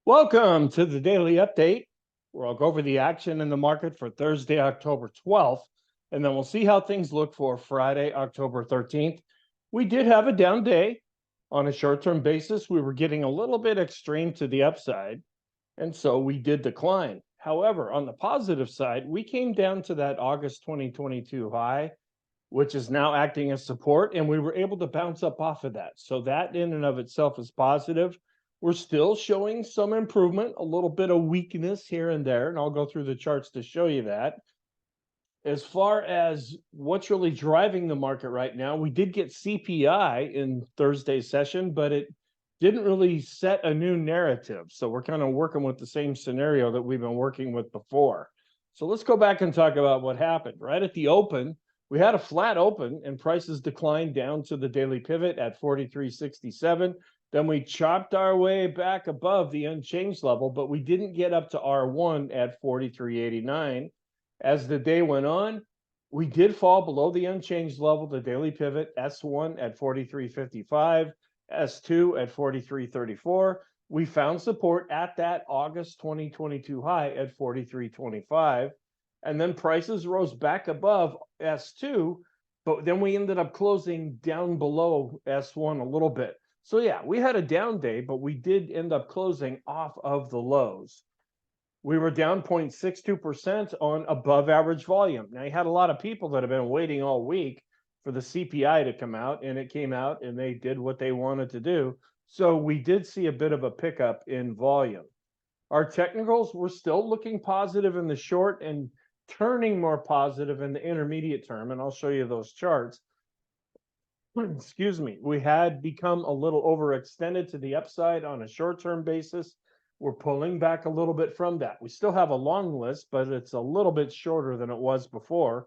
Welcome to the daily update, where I'll go over the action in the market for Thursday, October 12th, and then we'll see how things look for Friday, October 13th. We did have a down day. On a short-term basis, we were getting a little bit extreme to the upside, and so we did decline. However, on the positive side, we came down to that August 2022 high, which is now acting as support, and we were able to bounce up off of that. So that in and of itself is positive. We're still showing some improvement, a little bit of weakness here and there, and I'll go through the charts to show you that. As far as what's really driving the market right now, we did get CPI in Thursday's session, but it didn't really set a new narrative. So we're kind of working with the same scenario that we've been working with before. So let's go back and talk about what happened. Right at the open, we had a flat open and prices declined down to the daily pivot at 43.67. Then we chopped our way back above the unchanged level, but we didn't get up to R1 at 43.89. As the day went on, we did fall below the unchanged level, the daily pivot, S1 at 43.55, S2 at 43.34. We found support at that August 2022 high at 43.25. And then prices rose back above S2, but then we ended up closing down below S1 a little bit. So yeah, we had a down day, but we did end up closing off of the lows. We were down 0.62% on above average volume. Now, you had a lot of people that have been waiting all week for the CPI to come out, and it came out and they did what they wanted to do. So we did see a bit of a pickup in volume. Our technicals were still looking positive in the short and turning more positive in the intermediate term, and I'll show you those charts. Excuse me, we had become a little overextended to the upside on a short-term basis. We're pulling back a little bit from that. We still have a long list, but it's a little bit shorter than it was before.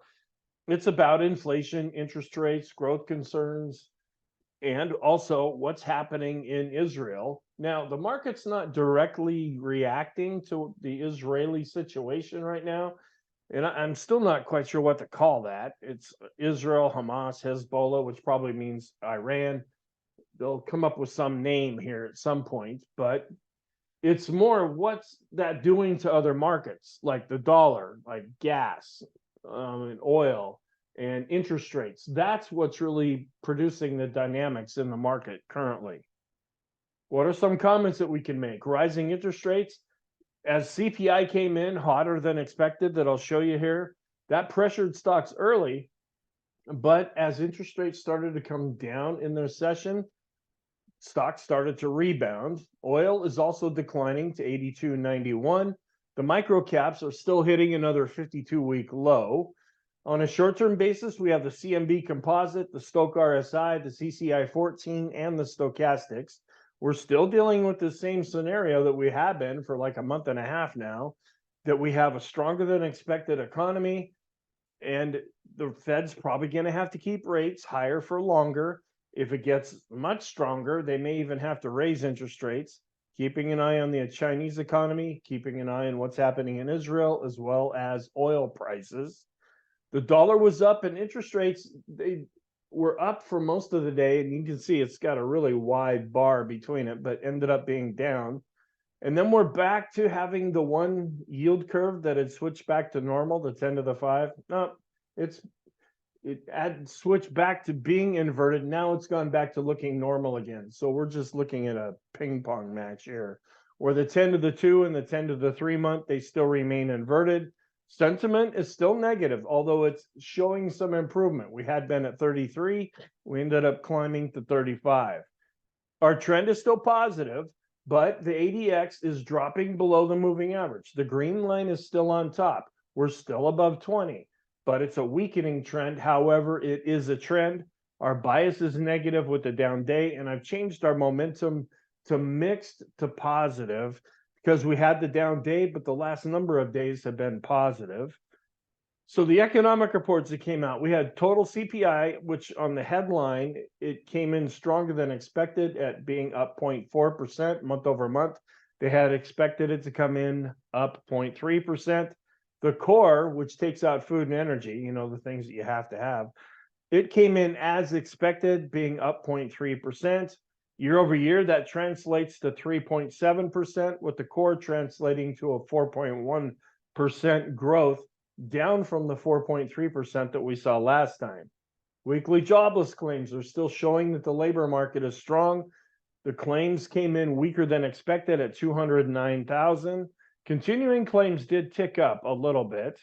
It's about inflation, interest rates, growth concerns, and also what's happening in Israel. Now, the market's not directly reacting to the Israeli situation right now, and I'm still not quite sure what to call that. It's Israel, Hamas, Hezbollah, which probably means Iran. They'll come up with some name here at some point, but it's more what's that doing to other markets, like the dollar, like gas, and oil, and interest rates. That's what's really producing the dynamics in the market currently. What are some comments that we can make? Rising interest rates. As CPI came in hotter than expected, that I'll show you here, that pressured stocks early, but as interest rates started to come down in their session, stocks started to rebound. Oil is also declining to 82.91. The micro caps are still hitting another 52-week low. On a short-term basis, we have the CMB composite, the Stoch RSI, the CCI 14, and the stochastics. We're still dealing with the same scenario that we have been for like a month and a half now, that we have a stronger than expected economy, and the Fed's probably going to have to keep rates higher for longer. If it gets much stronger, they may even have to raise interest rates, keeping an eye on the Chinese economy, keeping an eye on what's happening in Israel, as well as oil prices. The dollar was up and interest rates, they were up for most of the day, and you can see it's got a really wide bar between it, but ended up being down. And then we're back to having the one yield curve that had switched back to normal, the 10 to the 5. No, it had switched back to being inverted. Now it's gone back to looking normal again. So we're just looking at a ping pong match here, where the 10 to the 2 and the 10 to the 3 month, they still remain inverted. Sentiment is still negative, although it's showing some improvement. We had been at 33. We ended up climbing to 35. Our trend is still positive, but the ADX is dropping below the moving average. The green line is still on top. We're still above 20, but it's a weakening trend. However, it is a trend. Our bias is negative with the down day, and I've changed our momentum to mixed to positive, because we had the down day, but the last number of days have been positive. So the economic reports that came out, we had total CPI, which on the headline, it came in stronger than expected at being up 0.4% month over month. They had expected it to come in up 0.3%. The core, which takes out food and energy, the things that you have to have, it came in as expected, being up 0.3%. Year over year, that translates to 3.7%, with the core translating to a 4.1% growth, down from the 4.3% that we saw last time. Weekly jobless claims are still showing that the labor market is strong. The claims came in weaker than expected at 209,000. Continuing claims did tick up a little bit.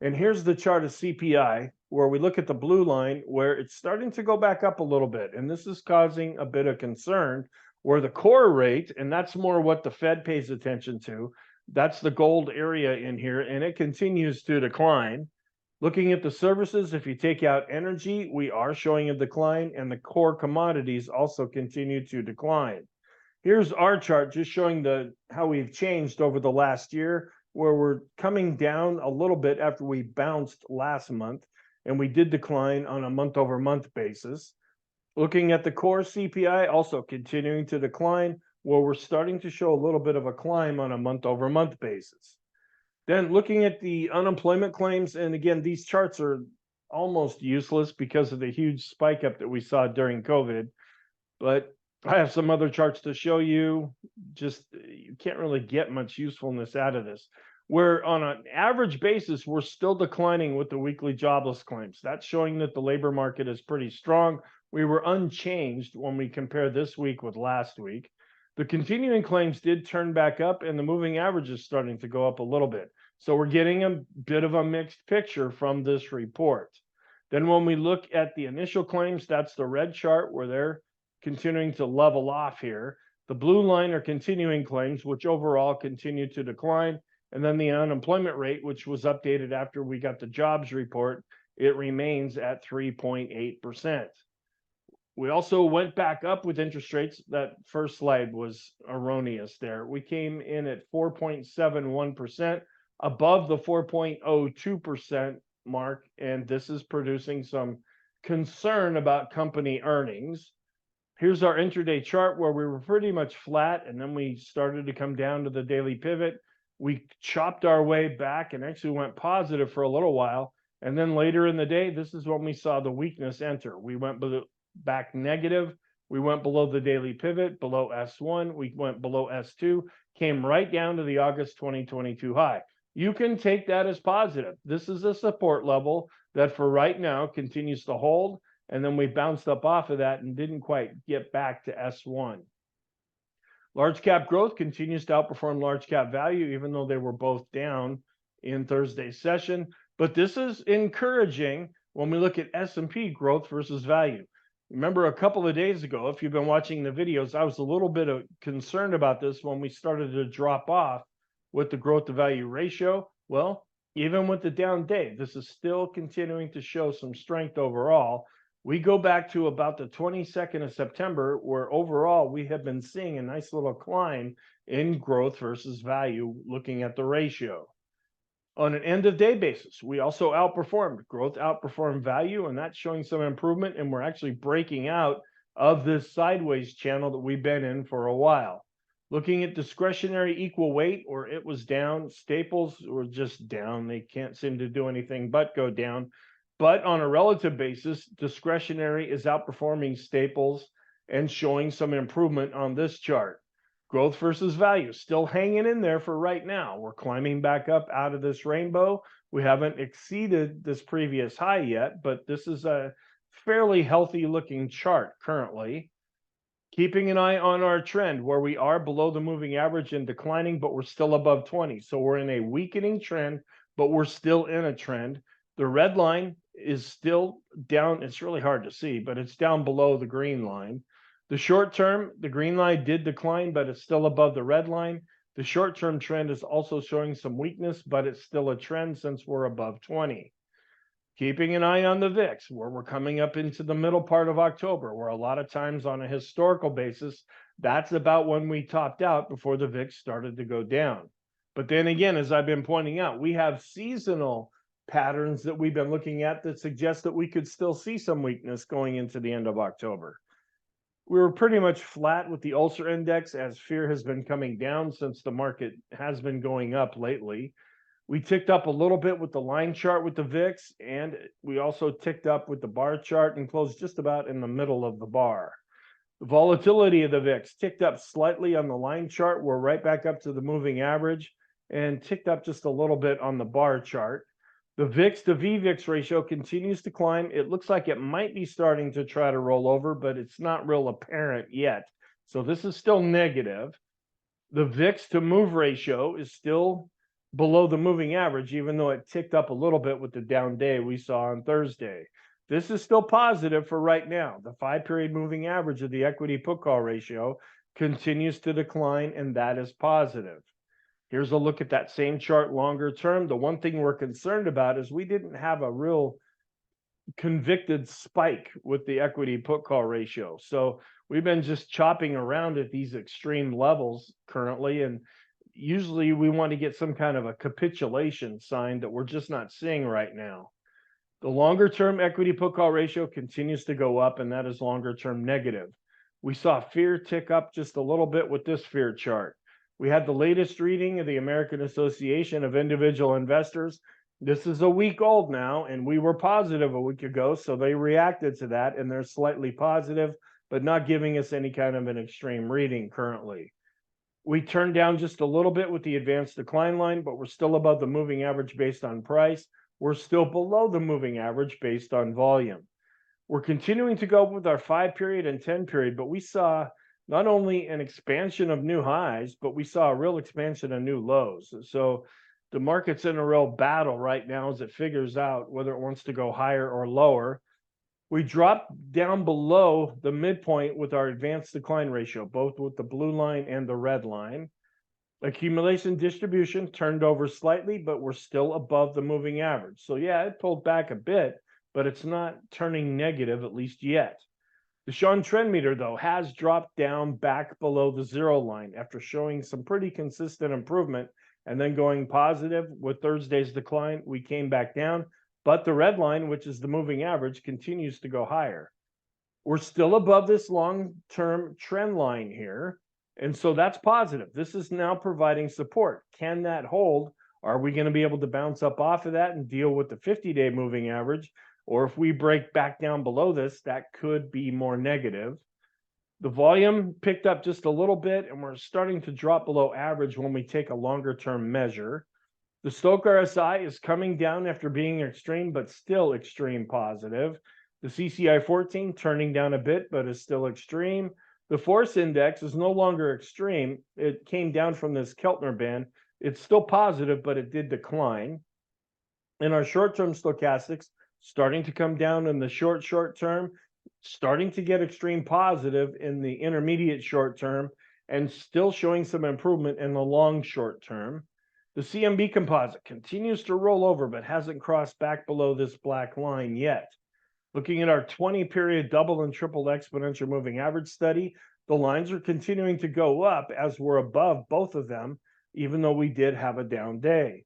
And here's the chart of CPI, where we look at the blue line, where it's starting to go back up a little bit. And this is causing a bit of concern, where the core rate, and that's more what the Fed pays attention to, that's the gold area in here, and it continues to decline. Looking at the services, if you take out energy, we are showing a decline, and the core commodities also continue to decline. Here's our chart just showing how we've changed over the last year, where we're coming down a little bit after we bounced last month, and we did decline on a month-over-month basis. Looking at the core CPI, also continuing to decline, where we're starting to show a little bit of a climb on a month-over-month basis. Then looking at the unemployment claims, and again, these charts are almost useless because of the huge spike up that we saw during COVID, but I have some other charts to show you. Just, you can't really get much usefulness out of this. Where on an average basis, we're still declining with the weekly jobless claims. That's showing that the labor market is pretty strong. We were unchanged when we compare this week with last week. The continuing claims did turn back up, and the moving average is starting to go up a little bit. So we're getting a bit of a mixed picture from this report. Then when we look at the initial claims, that's the red chart, where they're continuing to level off here. The blue line are continuing claims, which overall continue to decline. And then the unemployment rate, which was updated after we got the jobs report, it remains at 3.8%. We also went back up with interest rates. That first slide was erroneous there. We came in at 4.71%, above the 4.02% mark, and this is producing some concern about company earnings. Here's our intraday chart, where we were pretty much flat, and then we started to come down to the daily pivot. We chopped our way back and actually went positive for a little while. And then later in the day, this is when we saw the weakness enter. We went back negative. We went below the daily pivot, below S1. We went below S2, came right down to the August 2022 high. You can take that as positive. This is a support level that for right now continues to hold. And then we bounced up off of that and didn't quite get back to S1. Large cap growth continues to outperform large cap value, even though they were both down in Thursday's session. But this is encouraging when we look at S&P growth versus value. Remember a couple of days ago, if you've been watching the videos, I was a little bit concerned about this when we started to drop off with the growth to value ratio. Well, even with the down day, this is still continuing to show some strength overall. We go back to about the 22nd of September, where overall we have been seeing a nice little climb in growth versus value, looking at the ratio. On an end of day basis, we also outperformed. Growth outperformed value, and that's showing some improvement, and we're actually breaking out of this sideways channel that we've been in for a while. Looking at discretionary equal weight, or it was down. Staples were just down. They can't seem to do anything but go down. But on a relative basis, discretionary is outperforming staples and showing some improvement on this chart. Growth versus value still hanging in there for right now. We're climbing back up out of this rainbow. We haven't exceeded this previous high yet, but this is a fairly healthy looking chart currently. Keeping an eye on our trend, where we are below the moving average and declining, but we're still above 20. So we're in a weakening trend, but we're still in a trend. The red line is still down. It's really hard to see, but it's down below the green line. The short term, the green line did decline, but it's still above the red line. The short term trend is also showing some weakness, but it's still a trend since we're above 20. Keeping an eye on the VIX, where we're coming up into the middle part of October, where a lot of times on a historical basis, that's about when we topped out before the VIX started to go down. But then again, as I've been pointing out, we have seasonal patterns that we've been looking at that suggest that we could still see some weakness going into the end of October. We were pretty much flat with the Ulcer Index, as fear has been coming down since the market has been going up lately. We ticked up a little bit with the line chart with the VIX, and we also ticked up with the bar chart and closed just about in the middle of the bar. The volatility of the VIX ticked up slightly on the line chart. We're right back up to the moving average and ticked up just a little bit on the bar chart. The VIX to VVIX ratio continues to climb. It looks like it might be starting to try to roll over, but it's not real apparent yet. So this is still negative. The VIX to move ratio is still below the moving average, even though it ticked up a little bit with the down day we saw on Thursday. This is still positive for right now. The 5-period moving average of the equity put call ratio continues to decline, and that is positive. Here's a look at that same chart longer term. The one thing we're concerned about is we didn't have a real convicted spike with the equity put call ratio. So we've been just chopping around at these extreme levels currently, and usually we want to get some kind of a capitulation sign that we're just not seeing right now. The longer term equity put call ratio continues to go up, and that is longer term negative. We saw fear tick up just a little bit with this fear chart. We had the latest reading of the American Association of Individual Investors. This is a week old now, and we were positive a week ago, so they reacted to that, and they're slightly positive, but not giving us any kind of an extreme reading currently. We turned down just a little bit with the advanced decline line, but we're still above the moving average based on price. We're still below the moving average based on volume. We're continuing to go with our 5-period and 10-period, but we saw not only an expansion of new highs, but we saw a real expansion of new lows. So the market's in a real battle right now as it figures out whether it wants to go higher or lower. We dropped down below the midpoint with our advanced decline ratio, both with the blue line and the red line. Accumulation distribution turned over slightly, but we're still above the moving average. So yeah, it pulled back a bit, but it's not turning negative, at least yet. The Sean trend meter, though, has dropped down back below the zero line after showing some pretty consistent improvement and then going positive with Thursday's decline. We came back down, but the red line, which is the moving average, continues to go higher. We're still above this long-term trend line here, and so that's positive. This is now providing support. Can that hold? Are we going to be able to bounce up off of that and deal with the 50-day moving average? Or if we break back down below this, that could be more negative. The volume picked up just a little bit, and we're starting to drop below average when we take a longer-term measure. The Stochh RSI is coming down after being extreme, but still extreme positive. The CCI 14 turning down a bit, but is still extreme. The force index is no longer extreme. It came down from this Keltner band. It's still positive, but it did decline. And our short-term stochastics starting to come down in the short term, starting to get extreme positive in the intermediate short term, and still showing some improvement in the long short term. The CMB composite continues to roll over, but hasn't crossed back below this black line yet. Looking at our 20-period double and triple exponential moving average study, the lines are continuing to go up as we're above both of them, even though we did have a down day.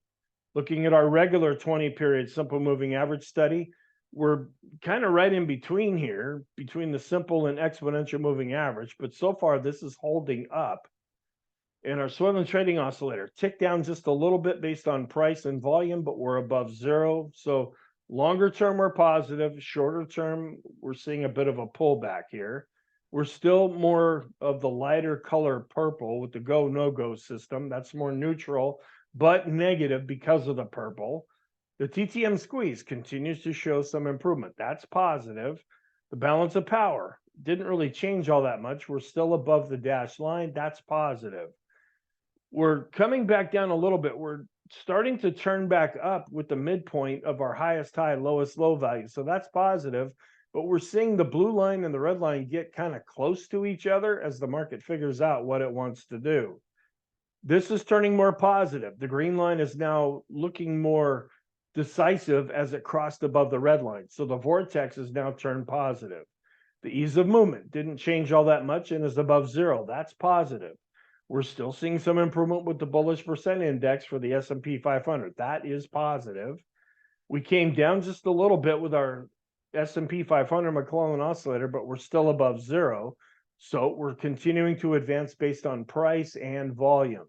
Looking at our regular 20-period simple moving average study, we're kind of right in between here, between the simple and exponential moving average, but so far this is holding up. And our Swenlin trading oscillator ticked down just a little bit based on price and volume, but we're above zero. So longer term, we're positive. Shorter term, we're seeing a bit of a pullback here. We're still more of the lighter color purple with the go, no-go system. That's more neutral, but negative because of the purple. The TTM squeeze continues to show some improvement. That's positive. The balance of power didn't really change all that much. We're still above the dashed line. That's positive. We're coming back down a little bit. We're starting to turn back up with the midpoint of our highest high, lowest low value. So that's positive. But we're seeing the blue line and the red line get kind of close to each other as the market figures out what it wants to do. This is turning more positive. The green line is now looking more decisive as it crossed above the red line. So the vortex is now turned positive. The ease of movement didn't change all that much and is above zero. That's positive. We're still seeing some improvement with the bullish percent index for the S&P 500. That is positive. We came down just a little bit with our S&P 500 McClellan oscillator, but we're still above zero. So we're continuing to advance based on price and volume.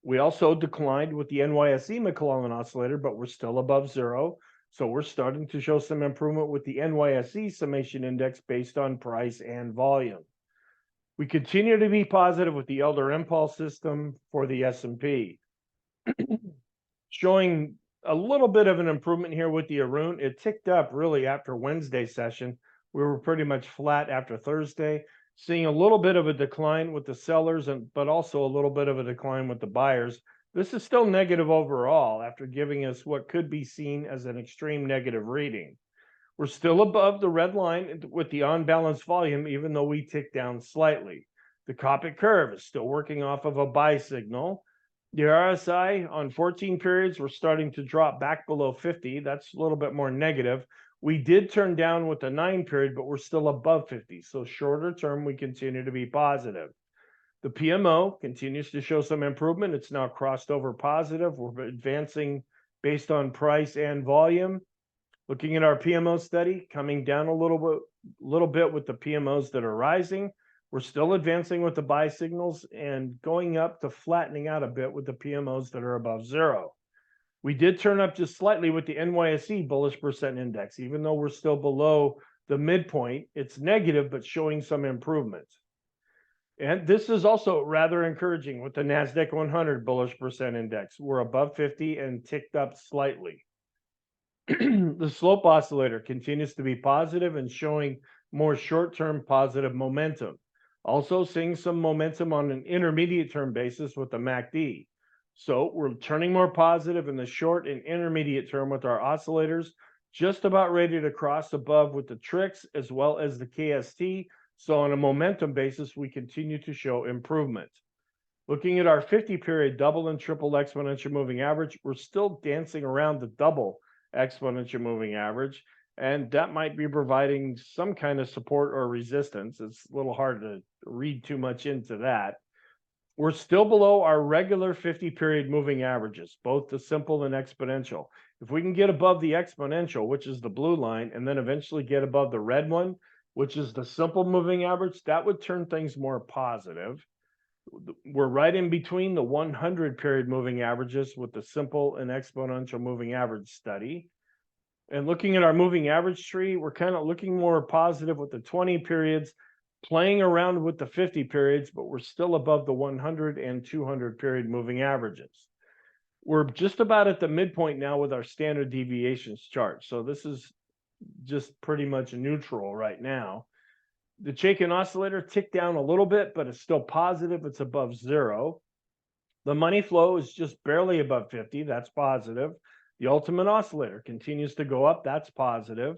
We also declined with the NYSE McClellan oscillator, but we're still above zero. So we're starting to show some improvement with the NYSE summation index based on price and volume. We continue to be positive with the Elder Impulse system for the S&P, showing a little bit of an improvement here with the Arun. It ticked up really after Wednesday's session. We were pretty much flat after Thursday, seeing a little bit of a decline with the sellers, but also a little bit of a decline with the buyers. This is still negative overall after giving us what could be seen as an extreme negative reading. We're still above the red line with the on-balance volume, even though we ticked down slightly. The copy curve is still working off of a buy signal. The RSI on 14 periods, we're starting to drop back below 50. That's a little bit more negative. We did turn down with the 9 period, but we're still above 50. So shorter term, we continue to be positive. The PMO continues to show some improvement. It's now crossed over positive. We're advancing based on price and volume. Looking at our PMO study, coming down a little bit with the PMOs that are rising. We're still advancing with the buy signals and going up to flattening out a bit with the PMOs that are above zero. We did turn up just slightly with the NYSE bullish percent index, even though we're still below the midpoint. It's negative, but showing some improvement. And this is also rather encouraging with the NASDAQ 100 bullish percent index. We're above 50 and ticked up slightly. The slope oscillator continues to be positive and showing more short-term positive momentum. Also seeing some momentum on an intermediate term basis with the MACD. So we're turning more positive in the short and intermediate term with our oscillators, just about ready to cross above with the tricks as well as the KST. So on a momentum basis, we continue to show improvement. Looking at our 50-period double and triple exponential moving average, we're still dancing around the double exponential moving average, and that might be providing some kind of support or resistance. It's a little hard to read too much into that. We're still below our regular 50-period moving averages, both the simple and exponential. If we can get above the exponential, which is the blue line, and then eventually get above the red one, which is the simple moving average, that would turn things more positive. We're right in between the 100-period moving averages with the simple and exponential moving average study. And looking at our moving average tree, we're kind of looking more positive with the 20 periods, playing around with the 50 periods, but we're still above the 100 and 200-period moving averages. We're just about at the midpoint now with our standard deviations chart. So this is just pretty much neutral right now. The Chaikin oscillator ticked down a little bit, but it's still positive. It's above zero. The money flow is just barely above 50. That's positive. The ultimate oscillator continues to go up. That's positive.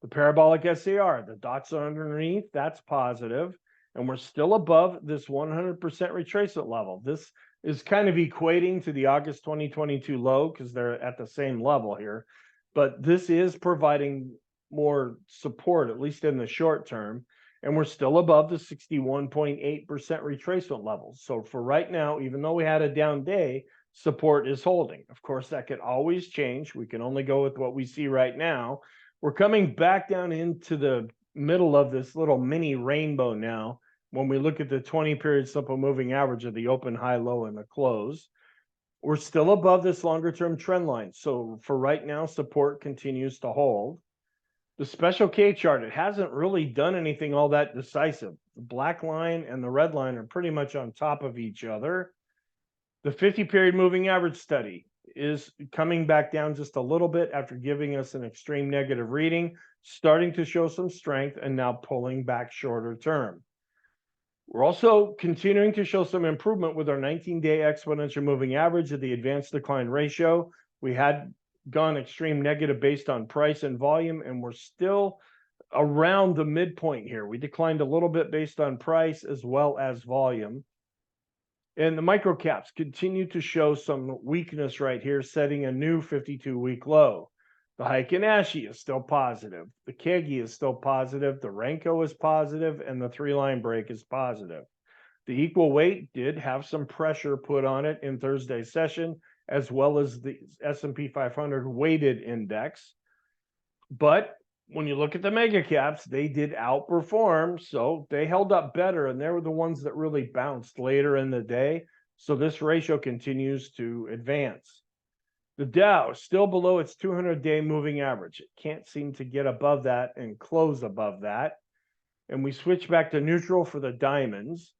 The parabolic SAR, the dots are underneath. That's positive. And we're still above this 100% retracement level. This is kind of equating to the August 2022 low because they're at the same level here. But this is providing more support, at least in the short term. And we're still above the 61.8% retracement levels. So for right now, even though we had a down day, support is holding. Of course, that could always change. We can only go with what we see right now. We're coming back down into the middle of this little mini rainbow now when we look at the 20-period simple moving average of the open, high, low, and the close. We're still above this longer-term trend line. So for right now, support continues to hold. The special K chart, it hasn't really done anything all that decisive. The black line and the red line are pretty much on top of each other. The 50-period moving average study is coming back down just a little bit after giving us an extreme negative reading, starting to show some strength and now pulling back shorter term. We're also continuing to show some improvement with our 19-day exponential moving average of the advanced decline ratio. We had gone extreme negative based on price and volume, and we're still around the midpoint here. We declined a little bit based on price as well as volume. And the micro caps continue to show some weakness right here, setting a new 52-week low. The Heiken Ashi is still positive. The Kegi is still positive. The Renko is positive, and the three-line break is positive. The equal weight did have some pressure put on it in Thursday's session, as well as the S&P 500 weighted index. But when you look at the mega caps, they did outperform, so they held up better, and they were the ones that really bounced later in the day. So this ratio continues to advance. The Dow is still below its 200-day moving average. It can't seem to get above that and close above that. and we switch back to neutral for the diamonds.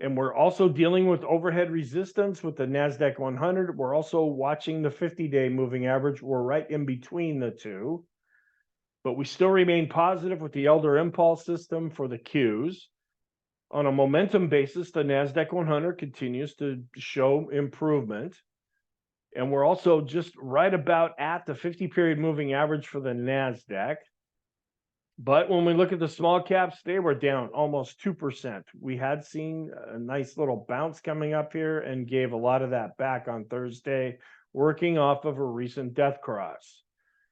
And we're also dealing with overhead resistance with the NASDAQ 100. We're also watching the 50-day moving average. We're right in between the two, but we still remain positive with the Elder Impulse system for the Qs. On a momentum basis, the NASDAQ 100 continues to show improvement. And we're also just right about at the 50-period moving average for the NASDAQ. But when we look at the small caps, they were down almost 2%. We had seen a nice little bounce coming up here and gave a lot of that back on Thursday, working off of a recent death cross.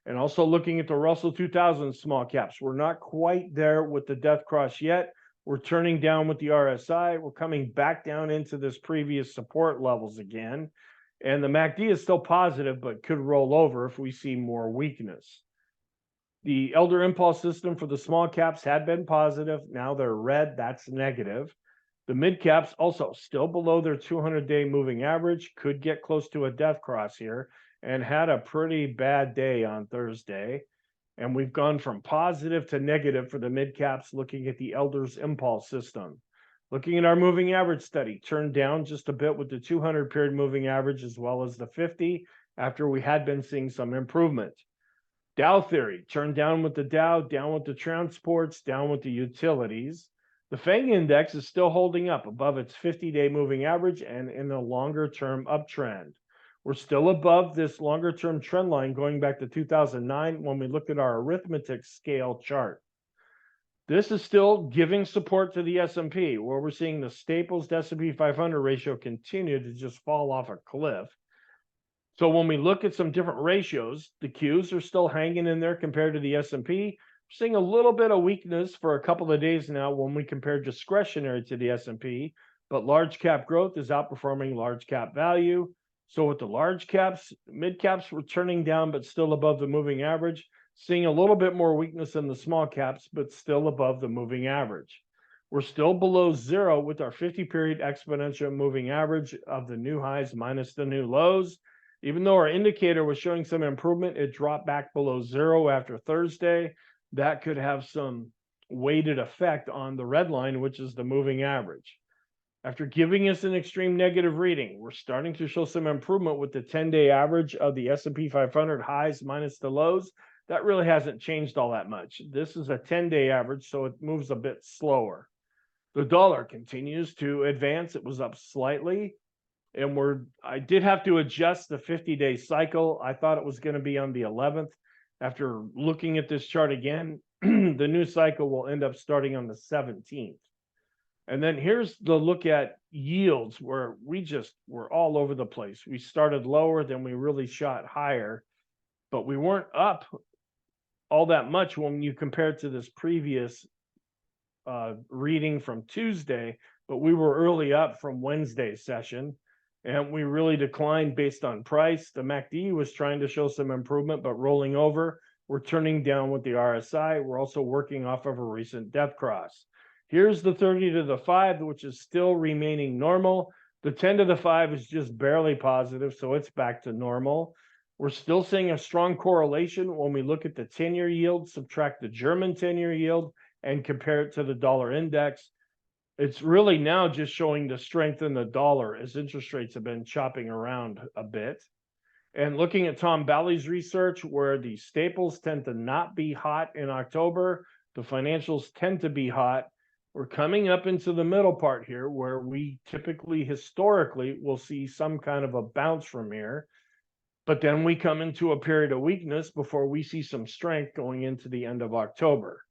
And also looking at the Russell 2000 small caps, we're not quite there with the death cross yet. We're turning down with the RSI. We're coming back down into this previous support levels again. And the MACD is still positive, but could roll over if we see more weakness. The Elder Impulse system for the small caps had been positive. Now they're red. That's negative. The mid caps also still below their 200-day moving average, could get close to a death cross here, and had a pretty bad day on Thursday. And we've gone from positive to negative for the mid caps looking at the Elder's Impulse system. Looking at our moving average study, turned down just a bit with the 200-period moving average as well as the 50 after we had been seeing some improvement. Dow theory, turned down with the Dow, down with the transports, down with the utilities. The FANG index is still holding up above its 50-day moving average and in a longer-term uptrend. We're still above this longer-term trend line going back to 2009 when we look at our arithmetic scale chart. This is still giving support to the S&P, where we're seeing the Staples to S&P 500 ratio continue to just fall off a cliff. So when we look at some different ratios, the Qs are still hanging in there compared to the S&P. We're seeing a little bit of weakness for a couple of days now when we compare discretionary to the S&P, but large cap growth is outperforming large cap value. So with the large caps, mid caps were turning down, but still above the moving average, seeing a little bit more weakness in the small caps, but still above the moving average. We're still below zero with our 50-period exponential moving average of the new highs minus the new lows. Even though our indicator was showing some improvement, it dropped back below zero after Thursday. That could have some weighted effect on the red line, which is the moving average. After giving us an extreme negative reading, we're starting to show some improvement with the 10-day average of the S&P 500 highs minus the lows. That really hasn't changed all that much. This is a 10-day average, so it moves a bit slower. The dollar continues to advance. It was up slightly. And I did have to adjust the 50-day cycle. I thought it was going to be on the 11th. After looking at this chart again, the new cycle will end up starting on the 17th. And then here's the look at yields where we're all over the place. We started lower, then we really shot higher, but we weren't up all that much when you compare it to this previous reading from Tuesday, but we were early up from Wednesday's session. And we really declined based on price. The MACD was trying to show some improvement, but rolling over. We're turning down with the RSI. We're also working off of a recent death cross. Here's the 30 to the 5, which is still remaining normal. The 10 to the 5 is just barely positive, so it's back to normal. We're still seeing a strong correlation when we look at the 10-year yield, subtract the German 10-year yield, and compare it to the dollar index. It's really now just showing the strength in the dollar as interest rates have been chopping around a bit. And looking at Tom Bowley's research, where the staples tend to not be hot in October, the financials tend to be hot. We're coming up into the middle part here where we typically, historically, will see some kind of a bounce from here. But then we come into a period of weakness before we see some strength going into the end of October.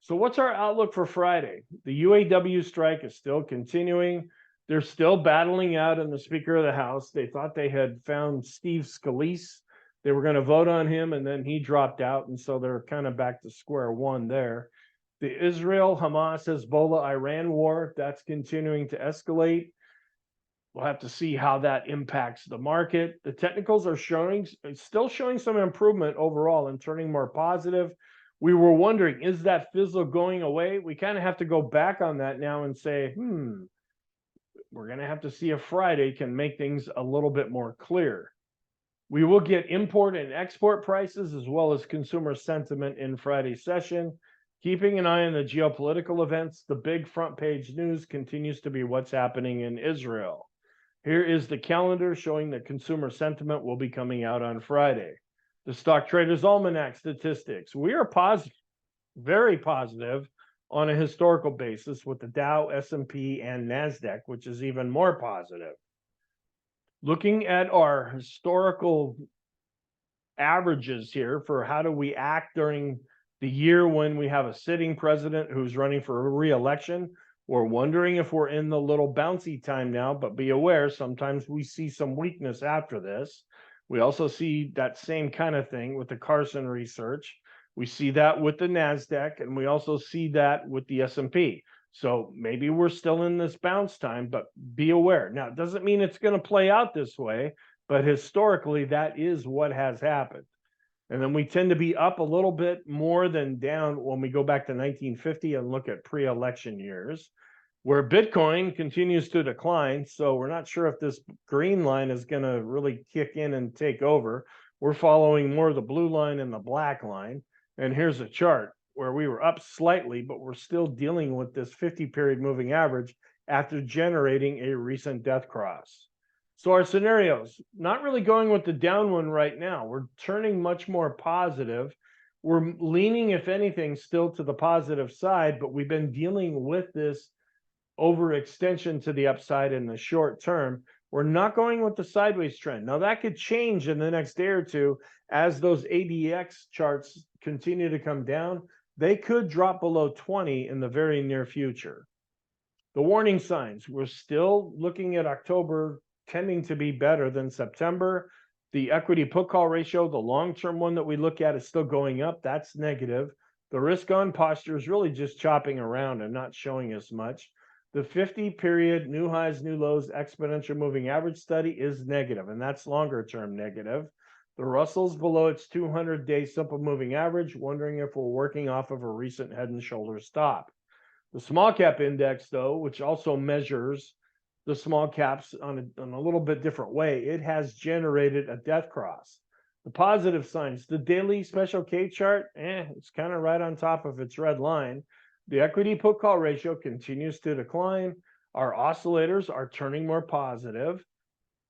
So what's our outlook for Friday? The UAW strike is still continuing. They're still battling out in the Speaker of the House. They thought they had found Steve Scalise. They were going to vote on him, and then he dropped out, and so they're kind of back to square one there. The Israel, Hamas, Hezbollah, Iran war, that's continuing to escalate. We'll have to see how that impacts the market. The technicals are still showing some improvement overall and turning more positive. We were wondering, is that fizzle going away? We kind of have to go back on that now and say, we're going to have to see if Friday can make things a little bit more clear. We will get import and export prices as well as consumer sentiment in Friday's session. Keeping an eye on the geopolitical events, the big front page news continues to be what's happening in Israel. Here is the calendar showing that consumer sentiment will be coming out on Friday. The Stock Traders Almanac statistics. We are positive, very positive on a historical basis with the Dow, S&P, and NASDAQ, which is even more positive. Looking at our historical averages here for how do we act during the year when we have a sitting president who's running for re-election, we're wondering if we're in the little bouncy time now, but be aware, sometimes we see some weakness after this. We also see that same kind of thing with the Carson research. We see that with the NASDAQ, and we also see that with the S&P. So maybe we're still in this bounce time, but be aware. Now, it doesn't mean it's going to play out this way, but historically, that is what has happened. And then we tend to be up a little bit more than down when we go back to 1950 and look at pre-election years, where Bitcoin continues to decline. So we're not sure if this green line is going to really kick in and take over. We're following more of the blue line and the black line. And here's a chart where we were up slightly, but we're still dealing with this 50-period moving average after generating a recent death cross. So our scenarios, not really going with the down one right now. We're turning much more positive. We're leaning, if anything, still to the positive side, but we've been dealing with this overextension to the upside in the short term. We're not going with the sideways trend. Now, that could change in the next day or two as those ADX charts continue to come down. They could drop below 20 in the very near future. The warning signs, we're still looking at October tending to be better than September. The equity put call ratio, the long-term one that we look at, is still going up. That's negative. The risk on posture is really just chopping around and not showing as much. The 50-period new highs, new lows, exponential moving average study is negative, and that's longer-term negative. The Russell's below its 200-day simple moving average, wondering if we're working off of a recent head and shoulders stop. The small cap index, though, which also measures the small caps on a little bit different way, it has generated a death cross. The positive signs, the daily special K chart, it's kind of right on top of its red line. The equity put call ratio continues to decline. Our oscillators are turning more positive.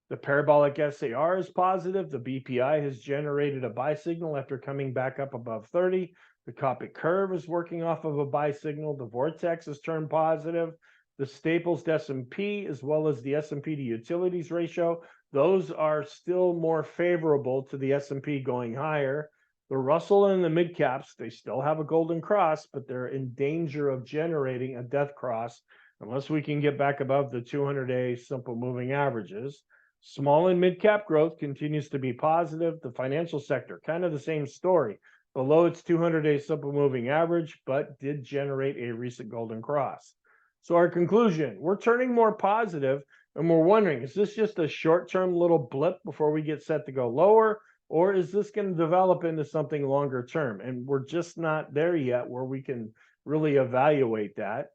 The parabolic SAR is positive. The BPI has generated a buy signal after coming back up above 30. The Copic curve is working off of a buy signal. The vortex has turned positive. The Staples to S&P, as well as the S&P to utilities ratio, those are still more favorable to the S&P going higher. The Russell and the mid caps, they still have a golden cross, but they're in danger of generating a death cross unless we can get back above the 200-day simple moving averages. Small and mid cap growth continues to be positive. The financial sector, kind of the same story, below its 200-day simple moving average, but did generate a recent golden cross. So our conclusion, we're turning more positive, and we're wondering, is this just a short-term little blip before we get set to go lower, or is this going to develop into something longer term? And we're just not there yet where we can really evaluate that.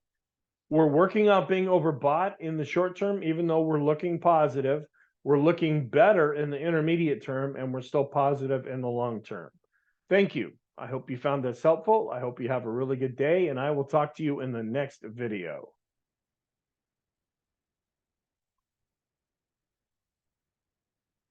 We're working on being overbought in the short term, even though we're looking positive. We're looking better in the intermediate term, and we're still positive in the long term. Thank you. I hope you found this helpful. I hope you have a really good day, and I will talk to you in the next video.